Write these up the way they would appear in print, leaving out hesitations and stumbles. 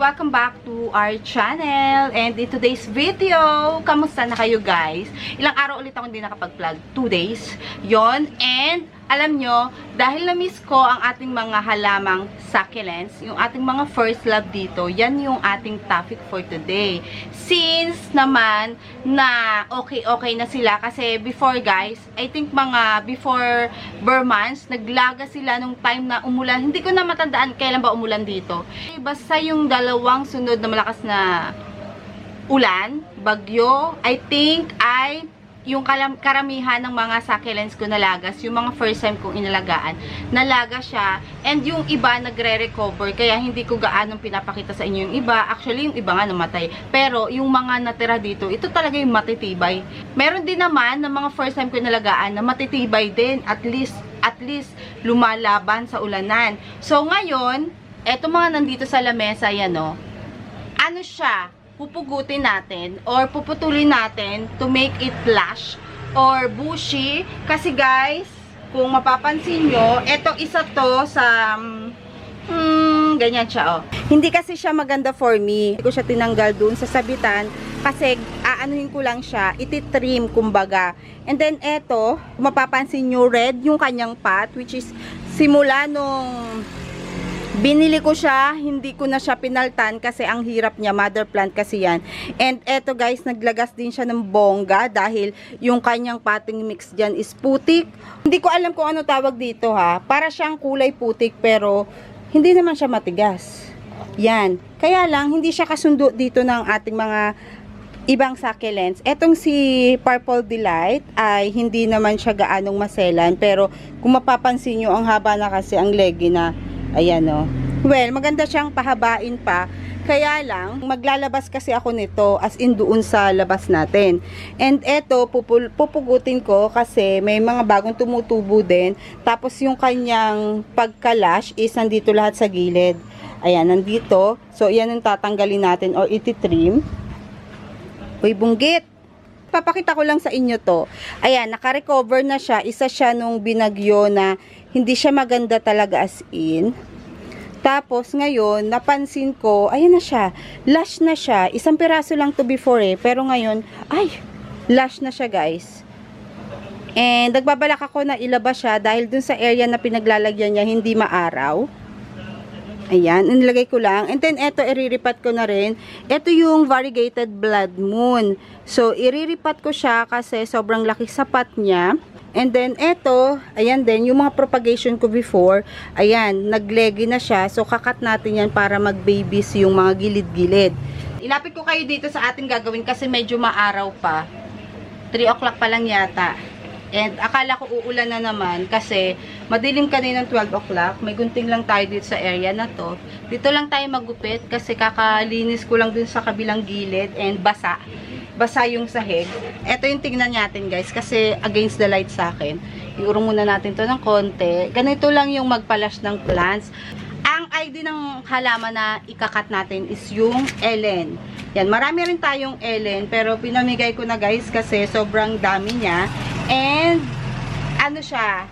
welcome back to our channel. And in today's video, kamusta na kayo guys? Ilang araw ulit ako hindi nakapag-vlog? 2 days. Yon. And alam nyo, dahil na-miss ko ang ating mga halamang succulents, yung ating mga first love dito, yan yung ating topic for today. Since naman na okay na sila, kasi before guys, I think mga before months, naglaga sila nung time na umulan. Hindi ko na matandaan kailan ba umulan dito. Basta yung dalawang sunod na malakas na ulan, bagyo, I think ay yung karamihan ng mga succulents ko nalagas, yung mga first time kong inalagaan, nalaga siya, and yung iba nagre-recover, kaya hindi ko gaanong pinapakita sa inyo yung iba. Actually, yung iba nga namatay. Pero, yung mga natira dito, ito talaga yung matitibay. Meron din naman ng mga first time ko inalagaan na matitibay din, at least lumalaban sa ulanan. So, ngayon, eto mga nandito sa lamesa, yan o, ano siya? Pupugutin natin or puputulin natin to make it flash or bushy. Kasi guys, kung mapapansin nyo, eto isa to sa ganyan siya, oh. Hindi kasi siya maganda for me. Hindi ko siya tinanggal dun sa sabitan kasi aanuhin ko lang siya, ititrim kumbaga. And then eto, kung mapapansin nyo, red yung kanyang pot, which is simula nung binili ko siya, hindi ko na siya pinaltan kasi ang hirap niya, mother plant kasi yan. And eto guys, naglagas din siya ng bongga dahil yung kanyang potting mix dyan is putik. Hindi ko alam kung ano tawag dito ha. Para siyang kulay putik pero hindi naman siya matigas. Yan. Kaya lang, hindi siya kasundo dito ng ating mga ibang succulents. Etong si Purple Delight ay hindi naman siya gaanong maselan. Pero kung mapapansin nyo, ang haba na kasi ang legi na. Ayan o. Well, maganda siyang pahabain pa. Kaya lang, maglalabas kasi ako nito as in doon sa labas natin. And eto, pupugutin ko kasi may mga bagong tumutubo din. Tapos yung kanyang pagkalash is nandito lahat sa gilid. Ayan, nandito. So, yan yung tatanggalin natin or ititrim. Uy, bunggit! Papakita ko lang sa inyo to. Ayan, naka-recover na siya. Isa siya nung binagyo na hindi siya maganda talaga as in. Tapos ngayon, napansin ko, ayan na siya. Lush na siya. Isang piraso lang to before pero ngayon, ay, lush na siya guys. And nagbabalak ako na ilabas siya dahil dun sa area na pinaglalagyan niya hindi maaraw. Ayan, nilagay ko lang. And then, eto, iriripat ko na rin. Ito yung variegated blood moon. So, iriripat ko siya kasi sobrang laki sa pot niya. And then, eto, ayan din, yung mga propagation ko before, ayan, naglegi na siya. So, kakat natin yan para mag-babies yung mga gilid-gilid. Ilapit ko kayo dito sa ating gagawin kasi medyo maaraw pa. 3 o'clock pa lang yata. And akala ko uulan na naman kasi madilim kanina ng 12 o'clock. May gunting lang tayo dito sa area na to. Dito lang tayo magupit kasi kakalinis ko lang dun sa kabilang gilid and basa yung sahig. Ito yung tingnan natin guys kasi against the light sa akin. Iurong muna natin to ng konti. Ganito lang yung magpalash ng plants. Ang ID ng halaman na ikakat natin is yung Ellen. Yan, marami rin tayong Ellen pero pinamigay ko na guys kasi sobrang dami niya. And ano siya,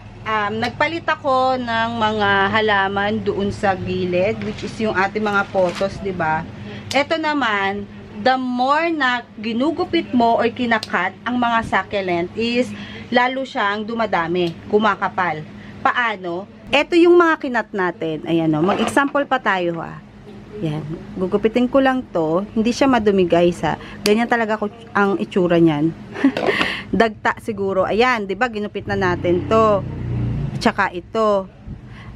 nagpalit ako ng mga halaman doon sa gilid which is yung ating mga potos, 'di ba? Ito naman, the more na ginugupit mo or kinakat ang mga succulent is lalo siyang dumadami, kumakapal. Paano? Ito yung mga kinat natin. Ayan o, mag-example pa tayo ha. Yan, gugupitin ko lang to. Hindi siya madumi guys ha. Ganyan talaga ang itsura niyan. Dagta siguro. Ayan, 'di ba? Ginupit na natin 'to. Tsaka ito.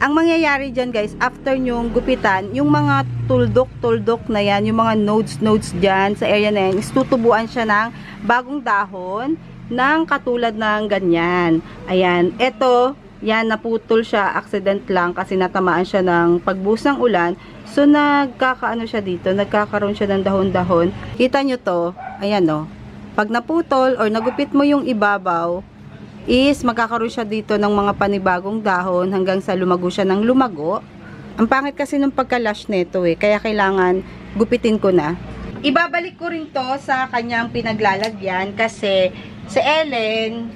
Ang mangyayari diyan, guys, after nyong gupitan, yung mga tuldok na 'yan, yung mga nodes diyan sa area na 'yan, is tutubuan siya ng bagong dahon ng katulad ng ganyan. Ayan, ito, yan naputol siya, accident lang kasi natamaan siya ng pagbuhos ng ulan. So nagkakaano siya dito, nagkakaroon siya ng dahon-dahon. Kita nyo to, ayan o. Pag naputol or nagupit mo yung ibabaw, is magkakaroon siya dito ng mga panibagong dahon hanggang sa lumago siya ng lumago. Ang pangit kasi ng pagkalash nito kaya kailangan gupitin ko na. Ibabalik ko rin to sa kanyang pinaglalagyan kasi si Ellen,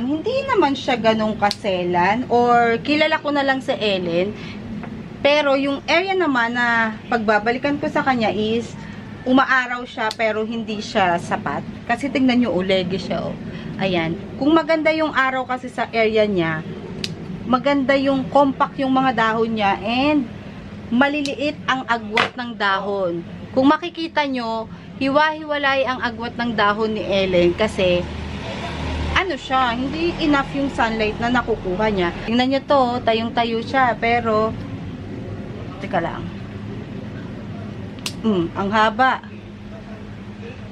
hindi naman siya ganong kaselan or kilala ko na lang si Ellen. Pero yung area naman na pagbabalikan ko sa kanya is umaaraw siya pero hindi siya sapat. Kasi tingnan nyo, ulegi siya. Oh. Ayan. Kung maganda yung araw kasi sa area niya, maganda yung compact yung mga dahon niya and maliliit ang agwat ng dahon. Kung makikita nyo, hiwa-hiwalay ang agwat ng dahon ni Ellen kasi ano siya, hindi enough yung sunlight na nakukuha niya. Tingnan nyo to, tayong-tayo siya pero teka lang. Ang haba.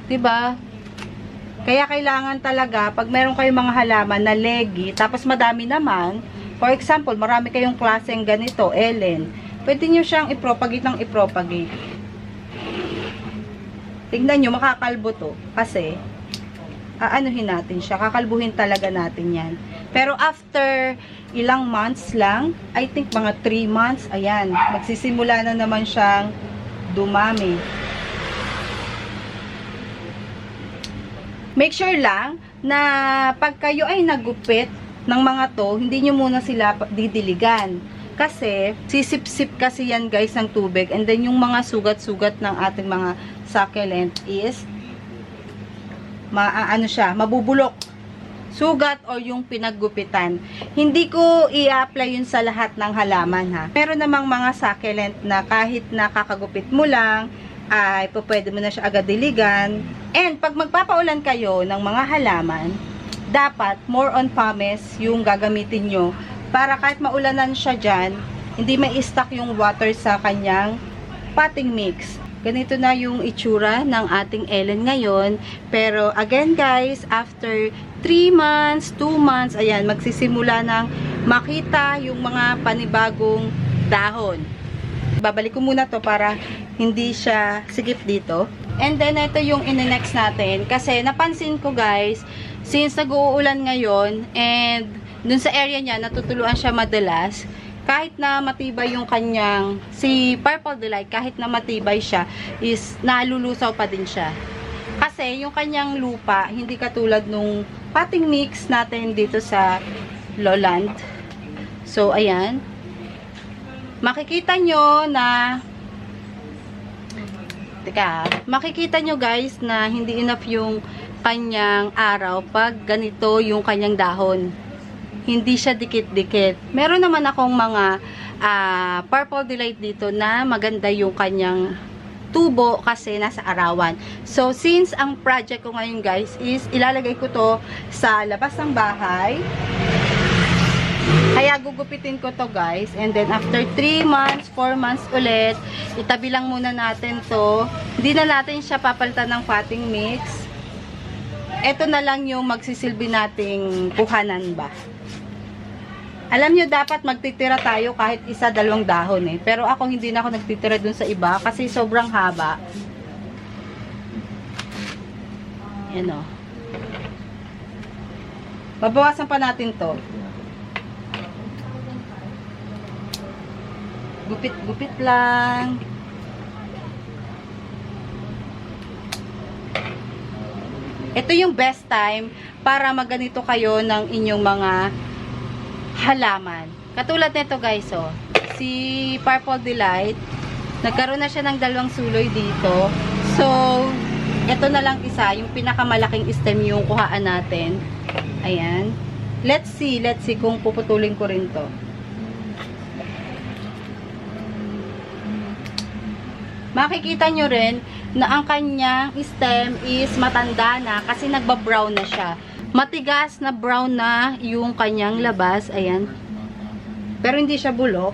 'Di ba? Kaya kailangan talaga pag meron kayong mga halaman na leggy, tapos madami naman, for example, marami kayong klaseng ganito, Ellen, pwede niyo siyang i-propagate ng i-propagate. Tingnan niyo, makakalbo to kasi aanuhin natin siya, kakalbuhin talaga natin 'yan. Pero after ilang months lang, I think mga 3 months, ayan, magsisimula na naman siyang dumami. Make sure lang na pag kayo ay nagupit ng mga to, hindi nyo muna sila didiligan. Kasi, sisip-sip kasi yan guys ng tubig. And then yung mga sugat-sugat ng ating mga succulent is mabubulok. Sugat or yung pinaggupitan. Hindi ko i-apply yun sa lahat ng halaman ha. Pero namang mga succulent na kahit nakakagupit mo lang, ay pwede mo na siya agad diligan. And pag magpapaulan kayo ng mga halaman, dapat more on pumice yung gagamitin nyo para kahit maulanan siya dyan, hindi mai-stuck yung water sa kanyang potting mix. Ganito na yung itsura ng ating Ellen ngayon. Pero again guys, after 3 months, 2 months, ayan, magsisimula ng makita yung mga panibagong dahon. Babalik ko muna to para hindi siya sigip dito. And then ito yung in-next natin. Kasi napansin ko guys, since nag-uulan ngayon and dun sa area niya natutuluan siya madalas, kahit na matibay yung kanyang, si Purple Delight, kahit na matibay siya, is nalulusaw pa din siya. Kasi yung kanyang lupa, hindi katulad nung potting mix natin dito sa lowland. So, ayan. Makikita nyo na, makikita nyo guys na hindi enough yung kanyang araw pag ganito yung kanyang dahon. Hindi siya dikit-dikit. Meron naman akong mga Purple Delight dito na maganda yung kanyang tubo kasi nasa arawan. So, since ang project ko ngayon guys is ilalagay ko to sa labas ng bahay. Kaya gugupitin ko to guys. And then after 3 months, 4 months ulit, itabi lang muna natin to. Hindi na natin siya papalitan ng potting mix. Ito na lang yung magsisilbi nating kuhanan ba. Alam nyo, dapat magtitira tayo kahit 1-2 dahon eh. Pero ako hindi na ako nagtitira dun sa iba kasi sobrang haba. Yan o. Babawasan pa natin to. Gupit-gupit lang. Ito yung best time para maganito kayo ng inyong mga halaman. Katulad nito guys, oh. Si Purple Delight, nagkaroon na siya ng 2 suloy dito. So, ito na lang isa, yung pinakamalaking stem yung kuhaan natin. Ayan. Let's see kung puputulin ko rin to. Makikita nyo rin na ang kanyang stem is matanda na kasi nagba-brown na siya. Matigas na brown na yung kanyang labas. Ayan. Pero hindi siya bulok.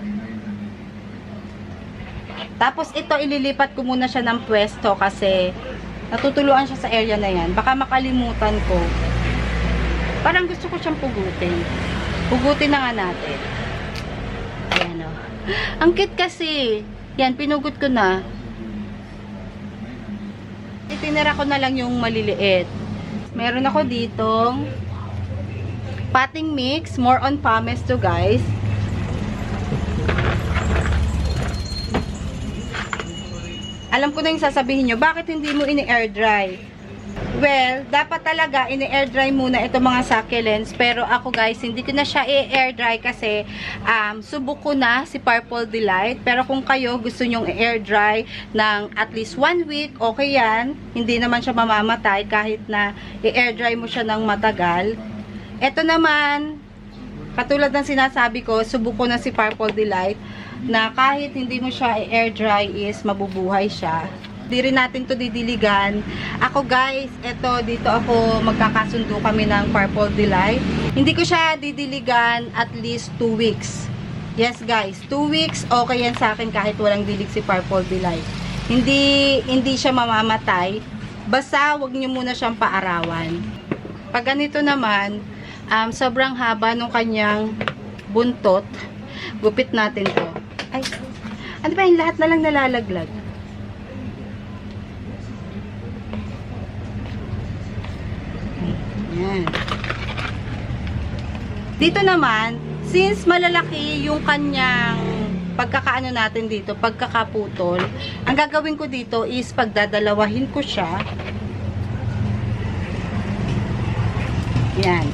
Tapos ito, ililipat ko muna siya ng pwesto kasi natutuluan siya sa area na yan. Baka makalimutan ko. Parang gusto ko siyang pugutin. Pugutin na nga natin. Ayan o. Ang cute kasi. Yan, pinugot ko na. Itinira ko na lang yung maliliit. Meron ako ditong potting mix. More on pumice to guys. Alam ko na yung sasabihin nyo, bakit hindi mo ini-air dry? Well, dapat talaga ini-air dry muna itong mga succulents. Pero ako guys, hindi ko na siya i-air dry kasi subok ko na si Purple Delight. Pero kung kayo gusto nyong i-air dry ng at least 1 week, okay yan. Hindi naman siya mamamatay kahit na i-air dry mo siya ng matagal. Ito naman, katulad ng sinasabi ko, subok ko na si Purple Delight na kahit hindi mo siya i-air dry is mabubuhay siya. Di rin natin to didiligan. Ako guys, dito ako magkakasundo kami ng Purple Delight. Hindi ko siya didiligan at least 2 weeks. Yes guys, 2 weeks okay yan sa akin kahit walang dilig si Purple Delight. Hindi siya mamamatay. Basta wag niyo muna siyang paarawan. Pag ganito naman, sobrang haba nung kanyang buntot. Gupit natin to. Ay, ano ba yung lahat na lang nalalaglag? Yan. Dito naman, since malalaki yung kanyang pagkakaano natin dito, pagkakaputol, ang gagawin ko dito is pagdadalawahin ko siya. Yan.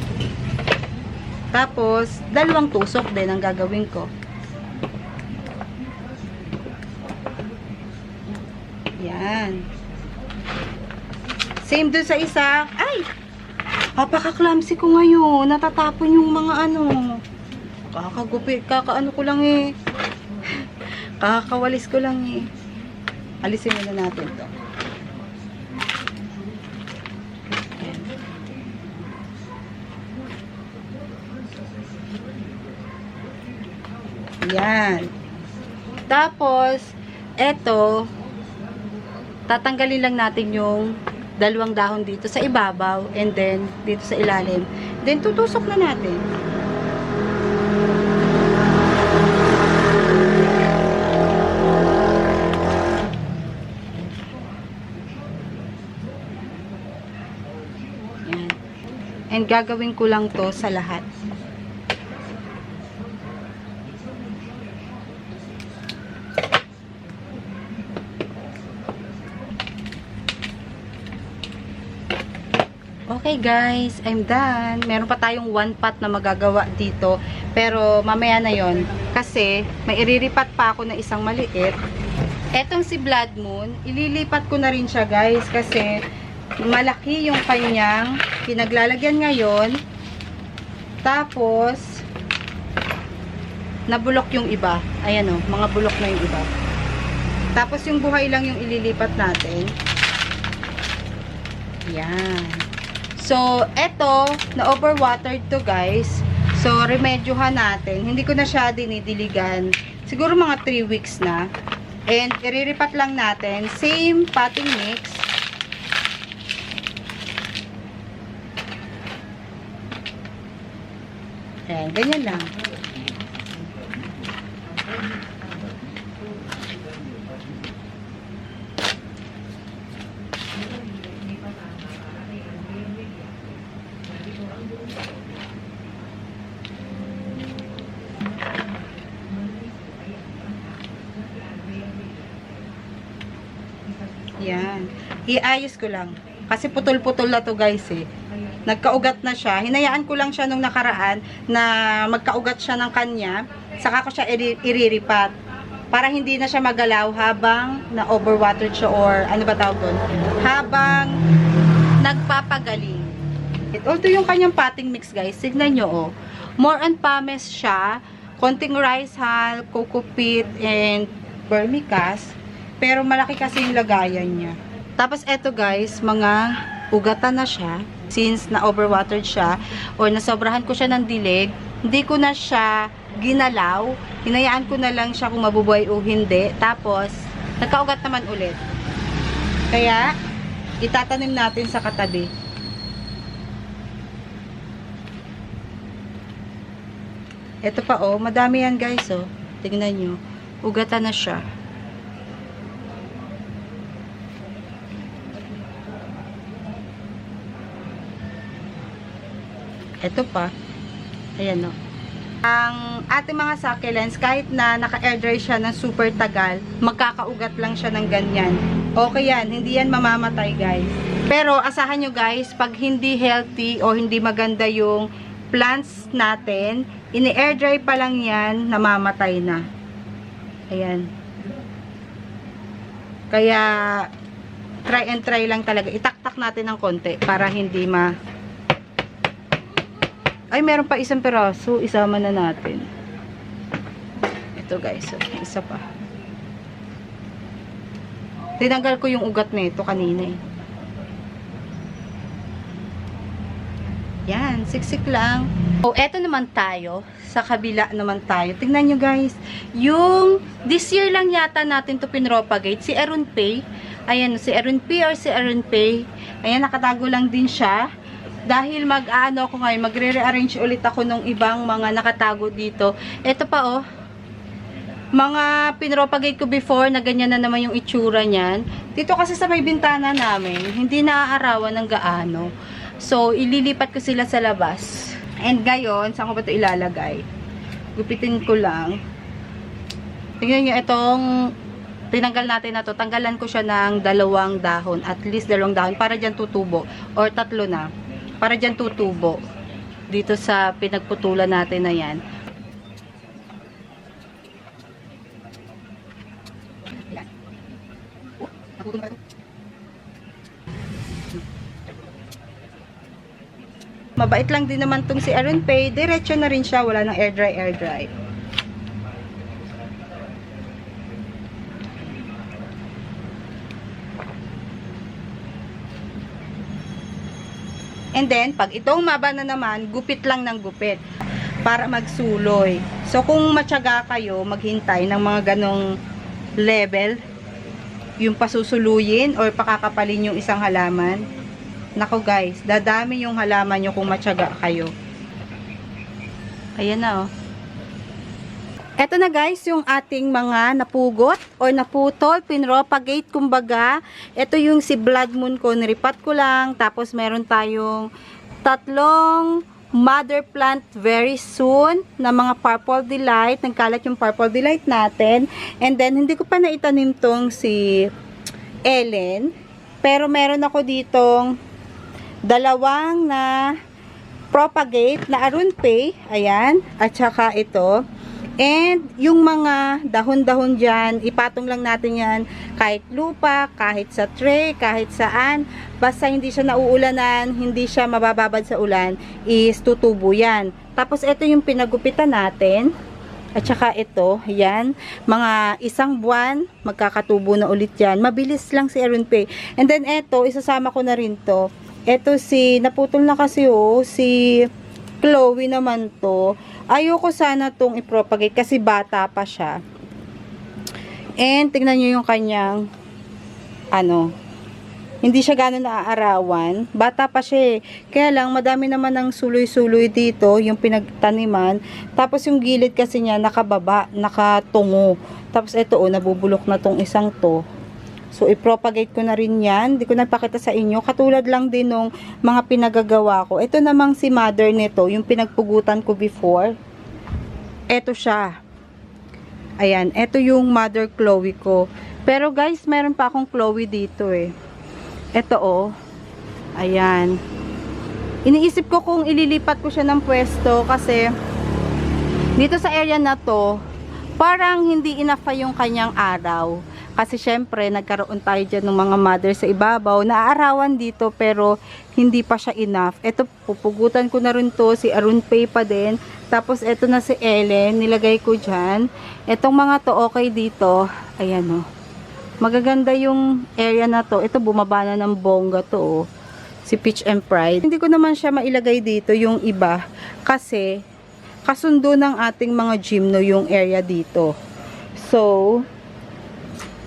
Tapos, dalawang tusok din ang gagawin ko. Yan. Same dun sa isa. Ay! Papaka-clumsy ko ngayon. Natatapon yung mga ano. Kakagupit. Kakaano ko lang eh. Kakakawalis ko lang eh. Alisin muna natin to. Yan. Tapos, eto, tatanggalin lang natin yung dalawang dahon dito sa ibabaw and then dito sa ilalim. Then tutusok na natin. Yan. And gagawin ko lang to sa lahat. Okay guys, I'm done. Meron pa tayong 1 pot na magagawa dito. Pero mamaya na yon kasi may iriripat pa ako na isang maliit. Etong si Blood Moon, ililipat ko na rin siya guys kasi malaki yung kanyang pinaglalagyan ngayon. Tapos nabulok yung iba. Ayan o, mga bulok na yung iba. Tapos yung buhay lang yung ililipat natin. Yan. So, eto, na-overwatered to guys. So, remedyohan natin. Hindi ko na siya dinidiligan. Siguro mga 3 weeks na. And, iriripat lang natin. Same potting mix. Ayan, ganyan lang. Yan. Iayos ko lang. Kasi putol-putol na to guys eh. Nagkaugat na siya. Hinayaan ko lang siya nung nakaraan na magkaugat siya ng kanya. Saka ko siya iriripat. Para hindi na siya magalaw habang na-overwatered siya or ano ba tawag doon? Habang nagpapagaling. Ito yung kanyang potting mix guys. Tignan nyo oh. More on pumice siya. Konting rice hull, coco peat, and vermicast. Pero malaki kasi yung lagayan niya. Tapos eto guys, mga ugatan na siya. Since na-overwatered siya or nasobrahan ko siya ng dilig, hindi ko na siya ginalaw. Hinayaan ko na lang siya kung mabubuhay o hindi. Tapos, nagkaugat naman ulit. Kaya, itatanim natin sa katabi. Ito pa oh, madami yan guys oh. Tingnan nyo. Ugatan na siya. Ito pa. Ayan o. Ang ating mga succulents, kahit na naka-air dry siya ng super tagal, magkakaugat lang siya ng ganyan. Okay yan, hindi yan mamamatay guys. Pero asahan nyo guys, pag hindi healthy o hindi maganda yung plants natin, ini-air dry pa lang yan, namamatay na. Ayan. Kaya, try and try lang talaga. Itaktak natin ng konti para hindi Ay, meron pa isang piraso. Isama na natin. Ito guys, isa pa. Tinanggal ko yung ugat nito kanina eh. Yan, siksik lang. O, eto naman tayo. Sa kabila naman tayo. Tingnan nyo guys. Yung, this year lang yata natin to pinropagate. Si Aaron Pay. Ayan, si Aaron P or si Aaron Pay. Ayan, nakatago lang din siya. Dahil mag-ano ko ngayon, magre-rearrange ulit ako nung ibang mga nakatago dito. Eto pa oh. Mga pinropagate ko before na ganyan na naman yung itsura niyan. Dito kasi sa may bintana namin, hindi naaarawan ng gaano. So, ililipat ko sila sa labas. And ngayon, saan ko ba ito ilalagay? Gupitin ko lang. Tingnan nyo, itong tinanggal natin na to. Tanggalan ko siya ng 2 dahon. At least 2 dahon. Para dyan tutubo. Or 3 na. Para dyan tutubo. Dito sa pinagputulan natin na yan. Mabait lang din naman tong si Aaron Pay. Diretso na rin siya. Wala nang air dry, air dry. And then, pag itong maba na naman, gupit lang ng gupit para magsuloy. So, kung matyaga kayo, maghintay ng mga ganong level, yung pasusuluyin or pakakapalin yung isang halaman. Nako guys, dadami yung halaman nyo kung matyaga kayo. Ayan na oh. Eto na guys, yung ating mga napugot or naputol, pinropagate kumbaga. Ito yung si Blood Moon ko, niripat ko lang. Tapos meron tayong 3 mother plant very soon na mga Purple Delight. Nagkalat yung Purple Delight natin. And then, hindi ko pa naitanim tong si Ellen. Pero meron ako ditong 2 na propagate na Aaron Pay. Ayan. At saka ito. And yung mga dahon-dahon dyan, ipatong lang natin yan kahit lupa, kahit sa tray, kahit saan. Basta hindi siya nauulanan, hindi siya mabababad sa ulan, is tutubo yan. Tapos ito yung pinagupitan natin. At saka ito, yan. Mga 1 buwan, magkakatubo na ulit yan. Mabilis lang si Aaron Pay. And then ito, isasama ko na rin to. Ito naputol na kasi si Chloe naman to. Ayoko sana tong i-propagate kasi bata pa siya. And tingnan nyo yung kanyang hindi siya gano'n naaarawan. Bata pa siya eh. Kaya lang madami naman ng suloy-suloy dito, yung pinagtaniman. Tapos yung gilid kasi niya nakababa, nakatungo. Tapos ito nabubulok na tong isang to. So, i-propagate ko na rin yan. Hindi ko napakita sa inyo. Katulad lang din nung mga pinagagawa ko. Ito namang si mother nito, yung pinagpugutan ko before. Ito siya. Ayan, ito yung mother Chloe ko. Pero guys, meron pa akong Chloe dito eh. Ito Ayan. Iniisip ko kung ililipat ko siya ng pwesto kasi dito sa area na to, parang hindi enough pa yung kanyang araw. Kasi syempre, nagkaroon tayo dyan ng mga mother sa ibabaw. Naaarawan dito pero hindi pa siya enough. Ito, pupugutan ko na rin to. Si Aaron Pay pa din. Tapos ito na si Ellen. Nilagay ko dyan. Itong mga to okay dito. Ayan Magaganda yung area na to. Ito, bumaba na ng bongga to Si Peach and Pride. Hindi ko naman siya mailagay dito yung iba. Kasi, kasundo ng ating mga gymno yung area dito. So,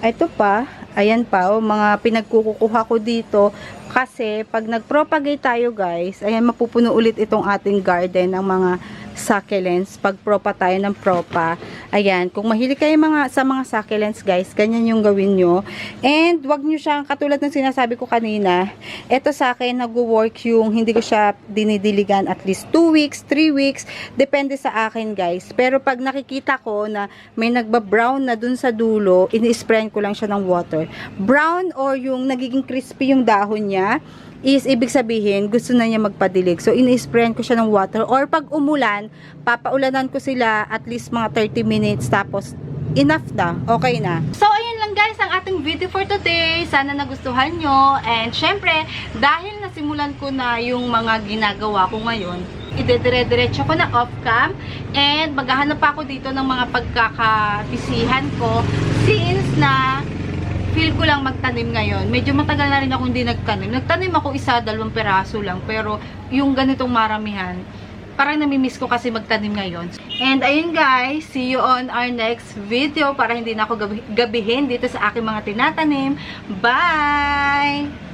ito pa, ayan pa, mga pinagkukuha ko dito. Kasi, pag nag-propagate tayo guys, ayan, mapupuno ulit itong ating garden ng mga succulents. Pag propa tayo ng propa. Ayan, kung mahilig kayo sa mga succulents guys, ganyan yung gawin nyo. And wag nyo siyang, katulad ng sinasabi ko kanina, eto sa akin nag-work yung hindi ko siya dinidiligan at least 2 weeks, 3 weeks, depende sa akin guys. Pero pag nakikita ko na may nagba-brown na dun sa dulo, ini-sprayan ko lang siya ng water. Brown or yung nagiging crispy yung dahon niya, is ibig sabihin, gusto na niya magpadilig. So, ini-sprayan ko siya ng water. Or pag umulan, papaulanan ko sila at least mga 30 minutes. Tapos, enough na. Okay na. So, ayun lang guys ang ating video for today. Sana nagustuhan nyo. And, syempre, dahil nasimulan ko na yung mga ginagawa ko ngayon, idedire-diretso ko na off-cam. And, maghahanap pa ako dito ng mga pagkakabisihan ko. Since na feel ko lang magtanim ngayon. Medyo matagal na rin ako hindi nagtanim. Nagtanim ako 1-2 peraso lang. Pero yung ganitong maramihan, parang namimiss ko kasi magtanim ngayon. And ayun guys, see you on our next video para hindi na ako gabihin dito sa aking mga tinatanim. Bye!